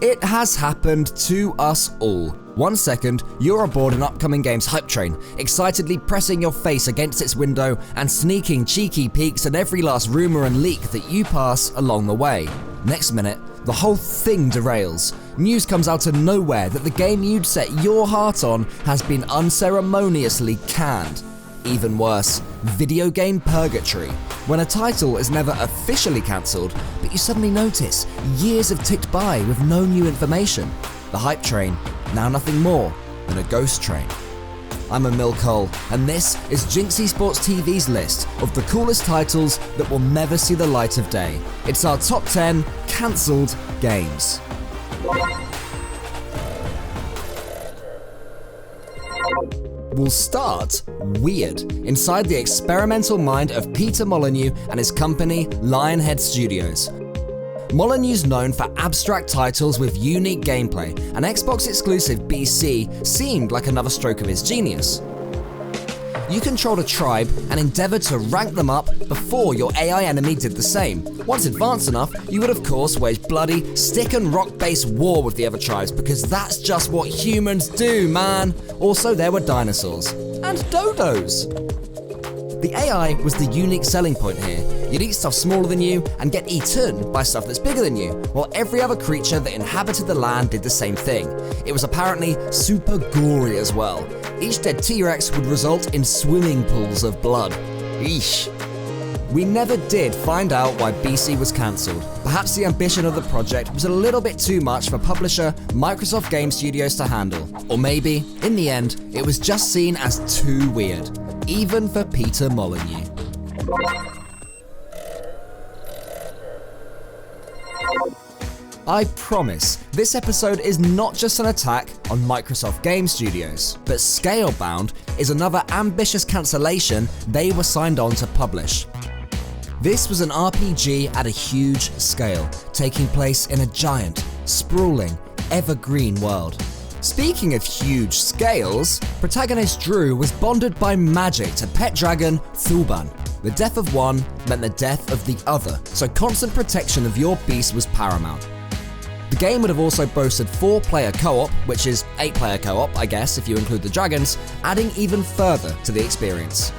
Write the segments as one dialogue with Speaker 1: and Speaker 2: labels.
Speaker 1: It has happened to us all. 1 second, you're aboard an upcoming game's hype train, excitedly pressing your face against its window and sneaking cheeky peeks at every last rumor and leak that you pass along the way. Next minute, the whole thing derails. News comes out of nowhere that the game you'd set your heart on has been unceremoniously canned. Even worse, video game purgatory, when a title is never officially cancelled, but you suddenly notice years have ticked by with no new information. The hype train, now nothing more than a ghost train. I'm Emil Cole, and this is GINX Esports TV's list of the coolest titles that will never see the light of day. It's our top 10 cancelled games. We'll start weird, inside the experimental mind of Peter Molyneux and his company, Lionhead Studios. Molyneux's known for abstract titles with unique gameplay, and Xbox-exclusive BC seemed like another stroke of his genius. You controlled a tribe and endeavored to rank them up before your AI enemy did the same. Once advanced enough, you would of course wage bloody, stick and rock-based war with the other tribes, because that's just what humans do, man. Also, there were dinosaurs. And dodos. The AI was the unique selling point here. You'd eat stuff smaller than you and get eaten by stuff that's bigger than you, while every other creature that inhabited the land did the same thing. It was apparently super gory as well. Each dead T-Rex would result in swimming pools of blood. Eesh. We never did find out why BC was cancelled. Perhaps the ambition of the project was a little bit too much for publisher Microsoft Game Studios to handle. Or maybe, in the end, it was just seen as too weird, even for Peter Molyneux. I promise, this episode is not just an attack on Microsoft Game Studios, but Scalebound is another ambitious cancellation they were signed on to publish. This was an RPG at a huge scale, taking place in a giant, sprawling, evergreen world. Speaking of huge scales, protagonist Drew was bonded by magic to pet dragon Thuban. The death of one meant the death of the other, so constant protection of your beast was paramount. The game would have also boasted 4-player co-op, which is 8-player co-op, I guess, if you include the dragons, adding even further to the experience.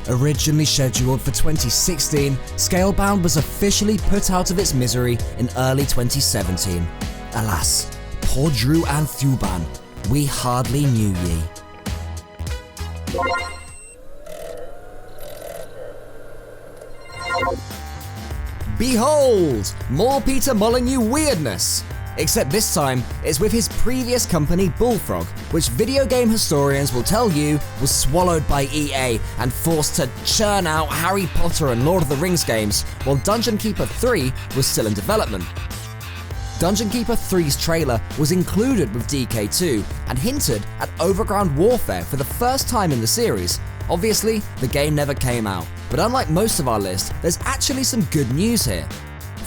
Speaker 1: Originally scheduled for 2016, Scalebound was officially put out of its misery in early 2017. Alas, poor Drew and Thuban, we hardly knew ye. Behold, more Peter Molyneux weirdness! Except this time, it's with his previous company Bullfrog, which video game historians will tell you was swallowed by EA and forced to churn out Harry Potter and Lord of the Rings games, while Dungeon Keeper 3 was still in development. Dungeon Keeper 3's trailer was included with DK2 and hinted at overground warfare for the first time in the series. Obviously, the game never came out, but unlike most of our list, there's actually some good news here.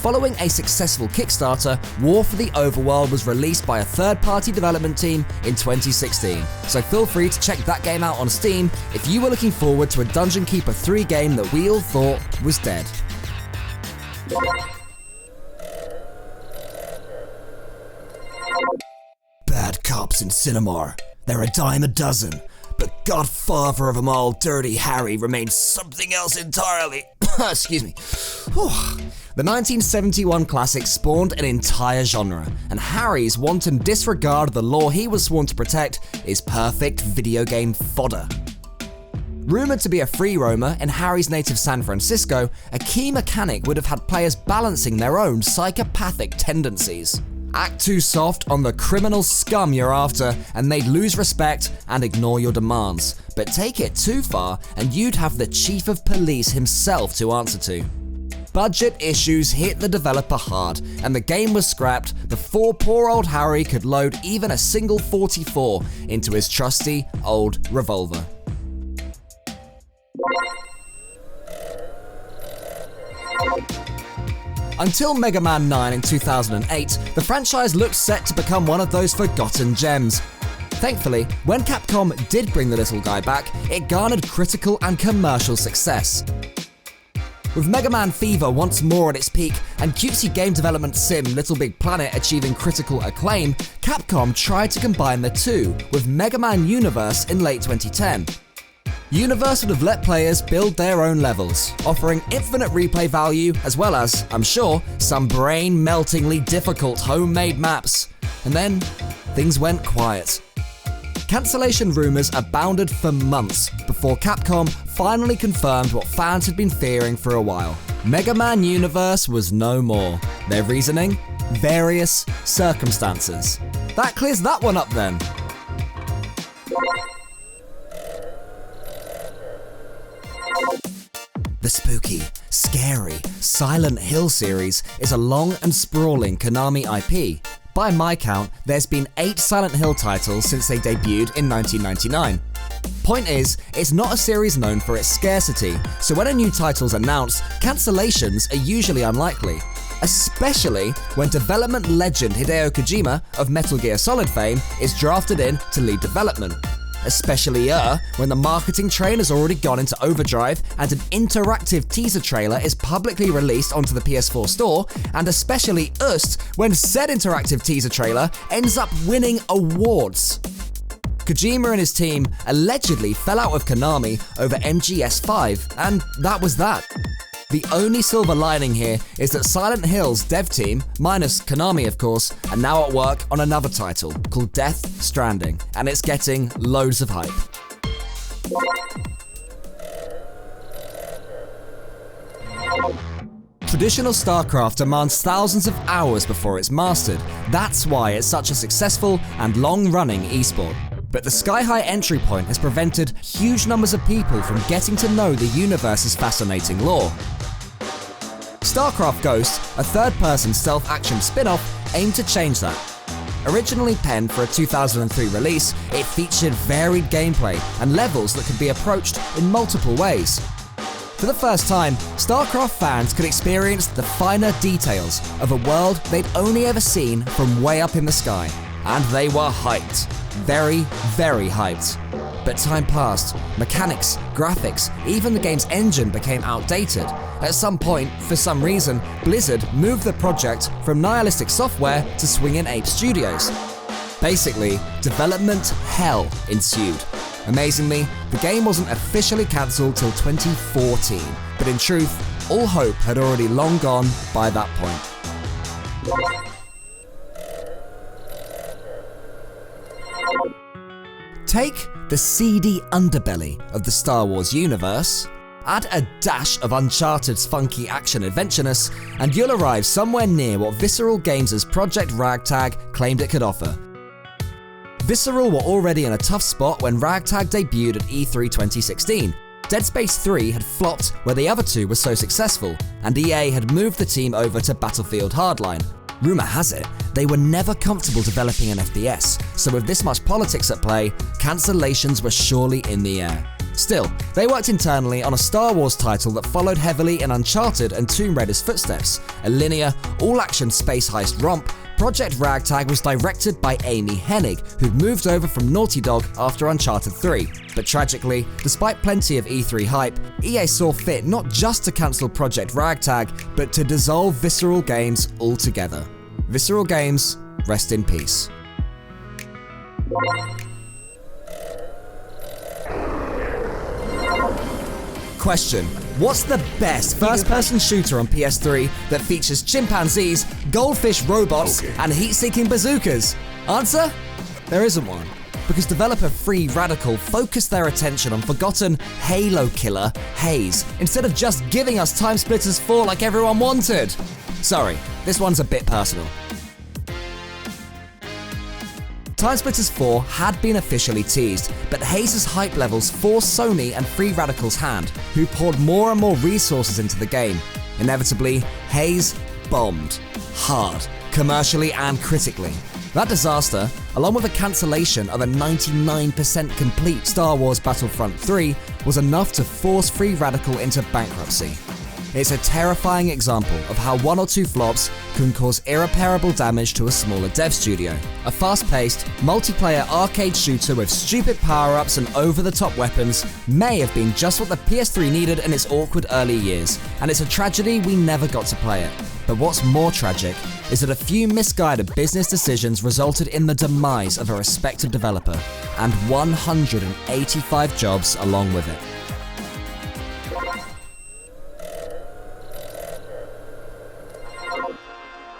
Speaker 1: Following a successful Kickstarter, War for the Overworld was released by a third-party development team in 2016, so feel free to check that game out on Steam if you were looking forward to a Dungeon Keeper 3 game that we all thought was dead. Bad cops in Cinemar. They're a dime a dozen. But godfather of them all, Dirty Harry, remains something else entirely. Excuse me. The 1971 classic spawned an entire genre, and Harry's wanton disregard of the law he was sworn to protect is perfect video game fodder. Rumoured to be a free roamer in Harry's native San Francisco, a key mechanic would have had players balancing their own psychopathic tendencies. Act too soft on the criminal scum you're after, and they'd lose respect and ignore your demands. But take it too far, and you'd have the chief of police himself to answer to. Budget issues hit the developer hard, and the game was scrapped before poor old Harry could load even a single 44 into his trusty old revolver. Until Mega Man 9 in 2008, the franchise looked set to become one of those forgotten gems. Thankfully, when Capcom did bring the little guy back, it garnered critical and commercial success. With Mega Man fever once more at its peak and cutesy game development sim Little Big Planet achieving critical acclaim, Capcom tried to combine the two with Mega Man Universe in late 2010. Universe would have let players build their own levels, offering infinite replay value as well as, I'm sure, some brain-meltingly difficult homemade maps. And then, things went quiet. Cancellation rumours abounded for months before Capcom finally confirmed what fans had been fearing for a while. Mega Man Universe was no more. Their reasoning? Various circumstances. That clears that one up then. The spooky, scary, Silent Hill series is a long and sprawling Konami IP. By my count, there's been 8 Silent Hill titles since they debuted in 1999. Point is, it's not a series known for its scarcity, so when a new title's announced, cancellations are usually unlikely. Especially when development legend Hideo Kojima of Metal Gear Solid fame is drafted in to lead development. Especially when the marketing train has already gone into overdrive and an interactive teaser trailer is publicly released onto the PS4 store, and especially when said interactive teaser trailer ends up winning awards. Kojima and his team allegedly fell out with Konami over MGS5, and that was that. The only silver lining here is that Silent Hill's dev team, minus Konami of course, are now at work on another title called Death Stranding, and it's getting loads of hype. Traditional StarCraft demands thousands of hours before it's mastered. That's why it's such a successful and long-running esport. But the sky-high entry point has prevented huge numbers of people from getting to know the universe's fascinating lore. StarCraft Ghost, a third-person stealth-action spin-off, aimed to change that. Originally penned for a 2003 release, it featured varied gameplay and levels that could be approached in multiple ways. For the first time, StarCraft fans could experience the finer details of a world they'd only ever seen from way up in the sky. And they were hyped. Very, very hyped. But time passed, mechanics, graphics, even the game's engine became outdated. At some point, for some reason, Blizzard moved the project from Nihilistic Software to Swingin' Ape Studios. Basically, development hell ensued. Amazingly, the game wasn't officially cancelled till 2014, but in truth, all hope had already long gone by that point. Take the seedy underbelly of the Star Wars universe, add a dash of Uncharted's funky action-adventureness, and you'll arrive somewhere near what Visceral Games' Project Ragtag claimed it could offer. Visceral were already in a tough spot when Ragtag debuted at E3 2016. Dead Space 3 had flopped where the other two were so successful, and EA had moved the team over to Battlefield Hardline. Rumour has it, they were never comfortable developing an FPS, so with this much politics at play, cancellations were surely in the air. Still, they worked internally on a Star Wars title that followed heavily in Uncharted and Tomb Raider's footsteps. A linear, all-action space heist romp, Project Ragtag was directed by Amy Hennig, who'd moved over from Naughty Dog after Uncharted 3. But tragically, despite plenty of E3 hype, EA saw fit not just to cancel Project Ragtag, but to dissolve Visceral Games altogether. Visceral Games, rest in peace. Question: what's the best first-person shooter on PS3 that features chimpanzees, goldfish robots, and heat-seeking bazookas? Answer: there isn't one. Because developer Free Radical focused their attention on forgotten Halo killer Haze, instead of just giving us Time Splitters 4 like everyone wanted. Sorry, this one's a bit personal. Time Splitters 4 had been officially teased, but Haze's hype levels forced Sony and Free Radical's hand, who poured more and more resources into the game. Inevitably, Haze bombed. Hard, commercially and critically. That disaster, along with the cancellation of a 99% complete Star Wars Battlefront 3, was enough to force Free Radical into bankruptcy. It's a terrifying example of how one or two flops can cause irreparable damage to a smaller dev studio. A fast-paced, multiplayer arcade shooter with stupid power-ups and over-the-top weapons may have been just what the PS3 needed in its awkward early years, and it's a tragedy we never got to play it. But what's more tragic is that a few misguided business decisions resulted in the demise of a respected developer, and 185 jobs along with it.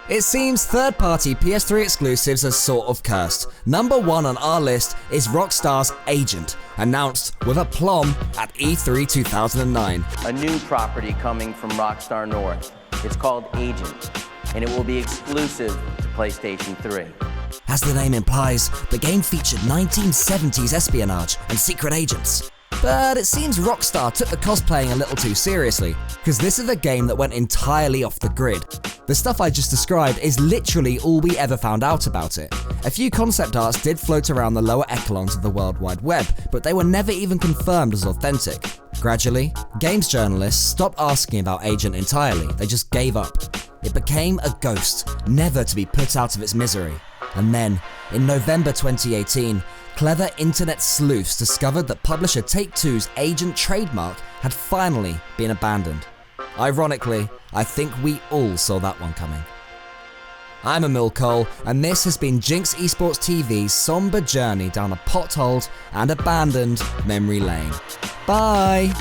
Speaker 1: It seems third-party PS3 exclusives are sort of cursed. Number one on our list is Rockstar's Agent, announced with aplomb at E3 2009.
Speaker 2: A new property coming from Rockstar North. It's called Agent, and it will be exclusive to PlayStation 3.
Speaker 1: As the name implies, the game featured 1970s espionage and secret agents. But it seems Rockstar took the cosplaying a little too seriously, because this is a game that went entirely off the grid. The stuff I just described is literally all we ever found out about it. A few concept arts did float around the lower echelons of the World Wide Web, but they were never even confirmed as authentic. Gradually, games journalists stopped asking about Agent entirely, they just gave up. It became a ghost, never to be put out of its misery. And then, in November 2018, clever internet sleuths discovered that publisher Take-Two's Agent trademark had finally been abandoned. Ironically, I think we all saw that one coming. I'm Emil Cole, and this has been GINX Esports TV's somber journey down a potholed and abandoned memory lane. Bye!